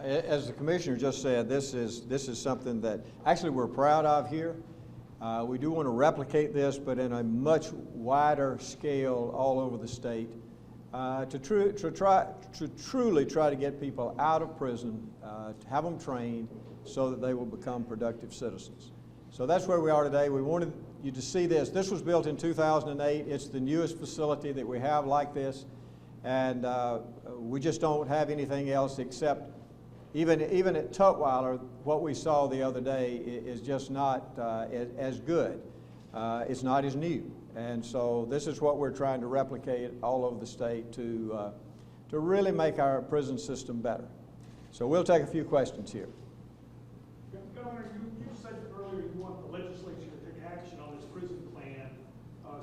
As the commissioner just said, this is something that actually we're proud of here. We do want to replicate this, but in a much wider scale all over the state, to truly try to get people out of prison, to have them trained so that they will become productive citizens. So that's where we are today. We wanted you to see this. This was built in 2008. It's the newest facility that we have like this, and we just don't have anything else except even at Tutwiler, what we saw the other day is just not as good. It's not as new. And so this is what we're trying to replicate all over the state to really make our prison system better. So we'll take a few questions here. Governor, you said earlier you want the legislature to take action on this prison plan.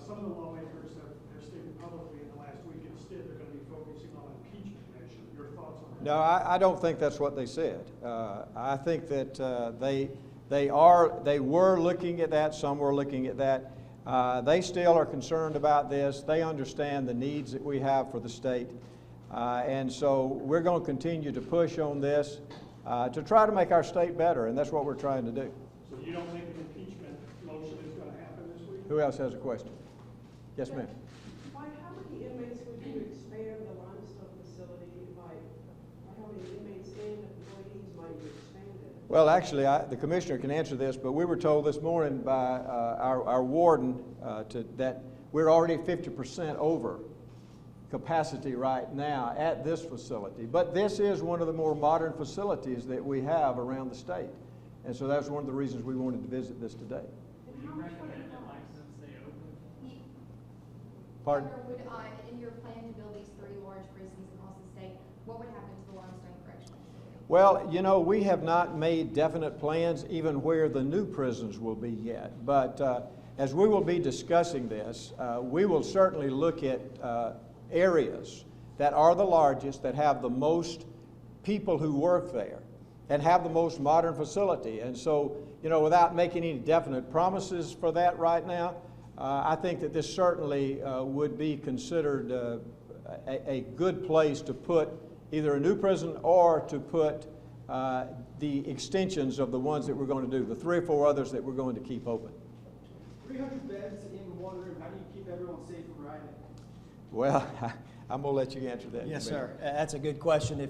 Some of the lawmakers have stated publicly in the last week instead they're going to be focusing on impeachment measure. Your thoughts on that? No, I don't think that's what they said. I think that they were looking at that. Some were looking at that. They still are concerned about this. They understand the needs that we have for the state. And so we're going to continue to push on this to try to make our state better, and that's what we're trying to do. So you don't think an impeachment motion is going to happen this week? Who else has a question? Yes, ma'am. By how many inmates would you expand the Limestone facility? By how many inmates and employees might you expand it? Well, actually, the commissioner can answer this, but we were told this morning by our warden that we're already 50% over capacity right now at this facility. But this is one of the more modern facilities that we have around the state. And so that's one of the reasons we wanted to visit this today. Would you recommend that Limestone stay open? Pardon? Would, in your plan to build these 3 large prisons across the state, what would happen to the Limestone Correctional Facility? Well, you know, we have not made definite plans even where the new prisons will be yet. But as we will be discussing this, we will certainly look at areas that are the largest, that have the most people who work there, and have the most modern facility. And so, you know, without making any definite promises for that right now, I think that this certainly would be considered a good place to put either a new prison or to put the extensions of the ones that we're going to do, the 3 or 4 others that we're going to keep open. 300 beds in one room. How do you keep everyone safe from riding? Well, I'm going to let you answer that. Yes, sir. That's a good question.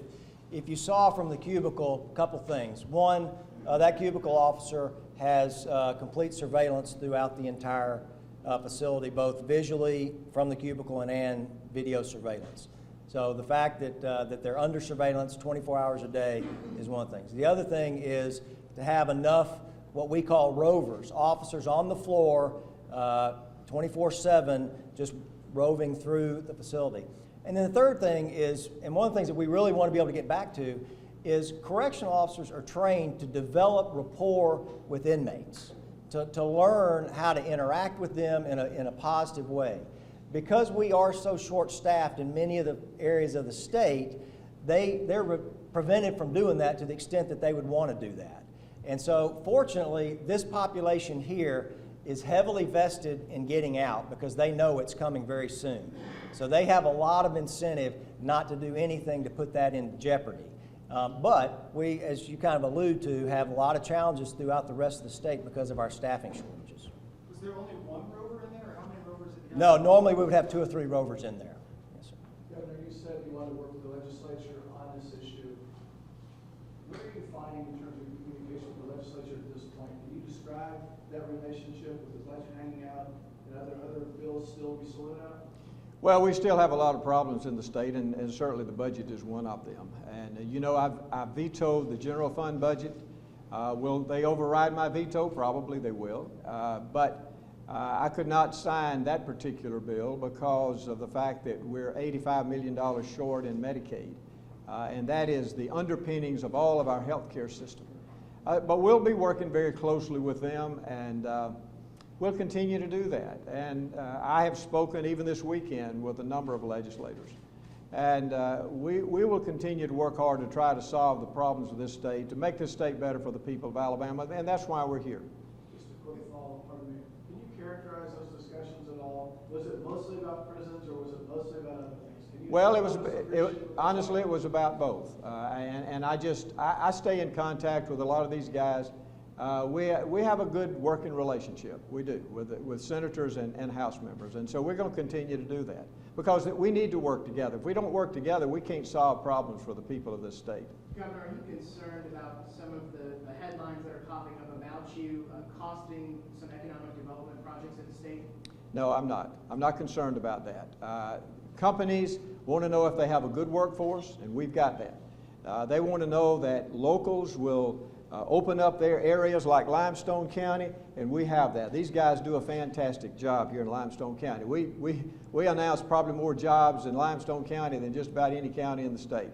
If you saw from the cubicle, a couple things. One, that cubicle officer has complete surveillance throughout the entire facility, both visually from the cubicle and video surveillance. So the fact that they're under surveillance 24 hours a day is one of the things. The other thing is to have enough what we call rovers, officers on the floor 24/7, just roving through the facility. And then the third thing is, and one of the things that we really want to be able to get back to, is correctional officers are trained to develop rapport with inmates, to learn how to interact with them in a positive way. Because we are so short-staffed in many of the areas of the state, they're prevented from doing that to the extent that they would want to do that. And so, fortunately, this population here is heavily vested in getting out because they know it's coming very soon. So they have a lot of incentive not to do anything to put that in jeopardy. But we, as you kind of allude to, have a lot of challenges throughout the rest of the state because of our staffing shortages. Was there only one rover in there, or how many rovers did you have? No, normally we would have 2 or 3 rovers in there. Yes, sir. Governor, you said you want to work with the legislature on this issue. What are you finding in terms of communication with the legislature at this point? Can you describe that relationship with the budget hanging out and other bills still be sorted out? Well, we still have a lot of problems in the state, and certainly the budget is one of them. And you know, I've vetoed the general fund budget. Will they override my veto? Probably they will. But I could not sign that particular bill because of the fact that we're $85 million short in Medicaid. And that is the underpinnings of all of our health care system. But we'll be working very closely with them, and we'll continue to do that. And I have spoken even this weekend with a number of legislators. And we will continue to work hard to try to solve the problems of this state, to make this state better for the people of Alabama, and that's why we're here. Just a quick follow-up, pardon me. Can you characterize those discussions at all? Was it mostly about prisons, or was it mostly about other things? Can Well, honestly, it was about both. And I stay in contact with a lot of these guys. We have a good working relationship. We do with senators and House members. And so we're going to continue to do that because we need to work together. If we don't work together, we can't solve problems for the people of this state. Governor, are you concerned about some of the headlines that are popping up about you costing some economic development projects in the state? No, I'm not. I'm not concerned about that. Companies want to know if they have a good workforce, and we've got that. They want to know that locals will open up their areas like Limestone County, and we have that. These guys do a fantastic job here in Limestone County. We announce probably more jobs in Limestone County than just about any county in the state.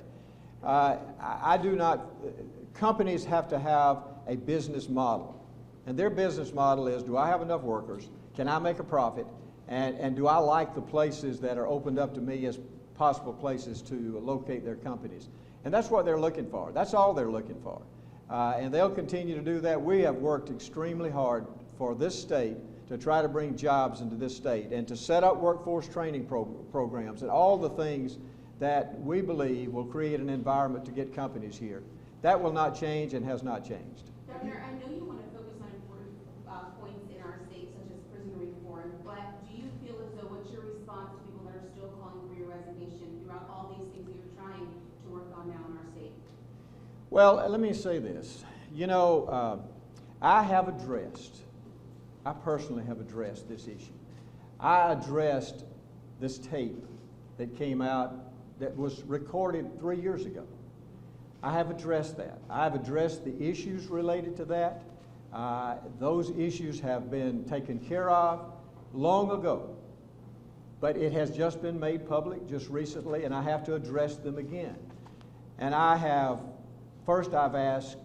I do not, companies have to have a business model. And their business model is, do I have enough workers? Can I make a profit? And do I like the places that are opened up to me as possible places to locate their companies? And that's what they're looking for. That's all they're looking for. And they'll continue to do that. We have worked extremely hard for this state to try to bring jobs into this state and to set up workforce training programs and all the things that we believe will create an environment to get companies here. That will not change and has not changed. Governor, I know you want to focus on important points in our state, such as prison reform, but do you feel as though what's your response to people that are still calling for your resignation throughout all these things that you're trying to work on now in our state? Well, let me say this. You know, I personally have addressed this issue. I addressed this tape that came out that was recorded 3 years ago. I have addressed that. I have addressed the issues related to that. Those issues have been taken care of long ago, but it has just been made public just recently, and I have to address them again. And first I've asked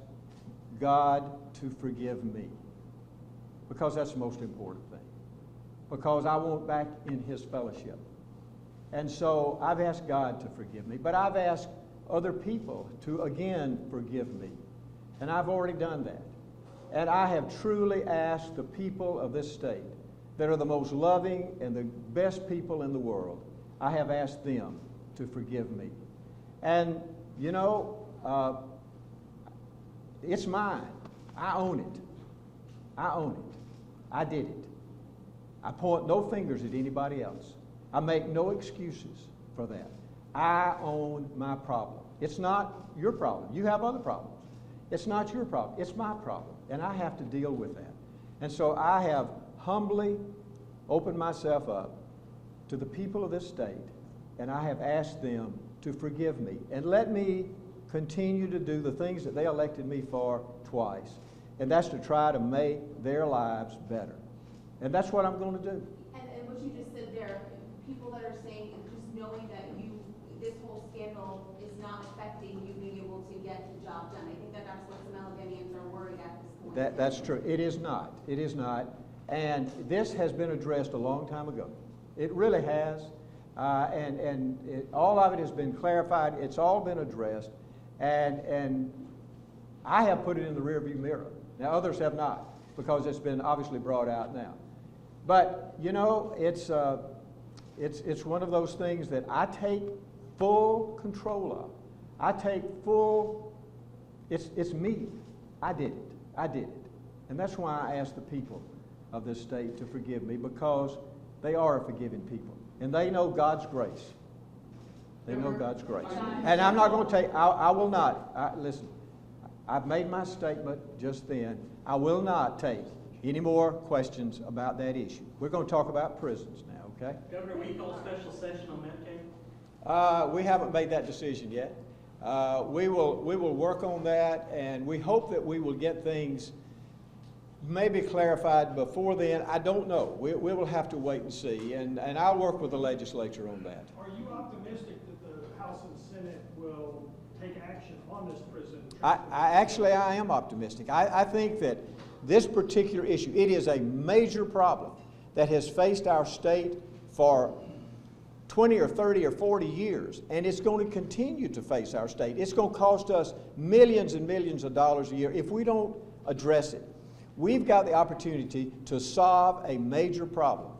God to forgive me, because that's the most important thing, because I want back in His fellowship. And so I've asked God to forgive me, but I've asked other people to again forgive me. And I've already done that. And I have truly asked the people of this state that are the most loving and the best people in the world, I have asked them to forgive me. And, you know, it's mine. I own it. I own it. I did it. I point no fingers at anybody else. I make no excuses for that. I own my problem. It's not your problem. You have other problems. It's not your problem. It's my problem. And I have to deal with that. And so I have humbly opened myself up to the people of this state, and I have asked them to forgive me and let me continue to do the things that they elected me for twice. And that's to try to make their lives better. And that's what I'm going to do. And what you just said there, people that are saying, just knowing that this whole scandal is not affecting you being able to get the job done. I think that's what some Alabamians are worried at this point. That's true. It is not. It is not. And this has been addressed a long time ago. It really has. All of it has been clarified. It's all been addressed. And I have put it in the rearview mirror. Now, others have not, because it's been obviously brought out now. But, you know, it's one of those things that I take full control of. I take full, it's me. I did it. I did it. And that's why I ask the people of this state to forgive me, because they are a forgiving people. And they know God's grace. They know God's grace. And I'm not going to take, I will not, listen, I've made my statement just then. I will not take any more questions about that issue. We're going to talk about prisons now, okay? Governor, will you call a special session on that case? We haven't made that decision yet. We will work on that, and we hope that we will get things maybe clarified before then. I don't know. We will have to wait and see, and I'll work with the legislature on that. Are you optimistic that the House and Senate will take action on this prison? I am optimistic. I think that this particular issue, it is a major problem that has faced our state for 20 or 30 or 40 years, and it's going to continue to face our state. It's going to cost us millions and millions of dollars a year if we don't address it. We've got the opportunity to solve a major problem.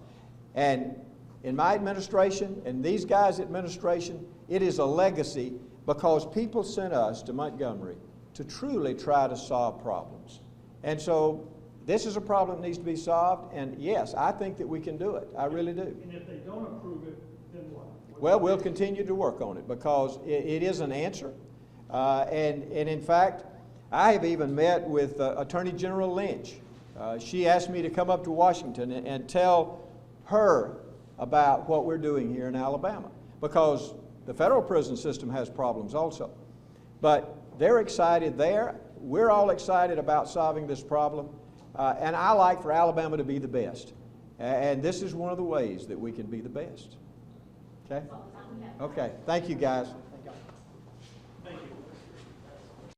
And in my administration and these guys' administration, it is a legacy because people sent us to Montgomery to truly try to solve problems. And so this is a problem that needs to be solved, and yes, I think that we can do it. I really do. And if they don't approve it, then what? Well, we'll continue to work on it because it is an answer. And in fact, I have even met with Attorney General Lynch. She asked me to come up to Washington and tell her about what we're doing here in Alabama, because the federal prison system has problems also. But they're excited there. We're all excited about solving this problem. And I like for Alabama to be the best. And this is one of the ways that we can be the best. Okay? Okay. Thank you, guys.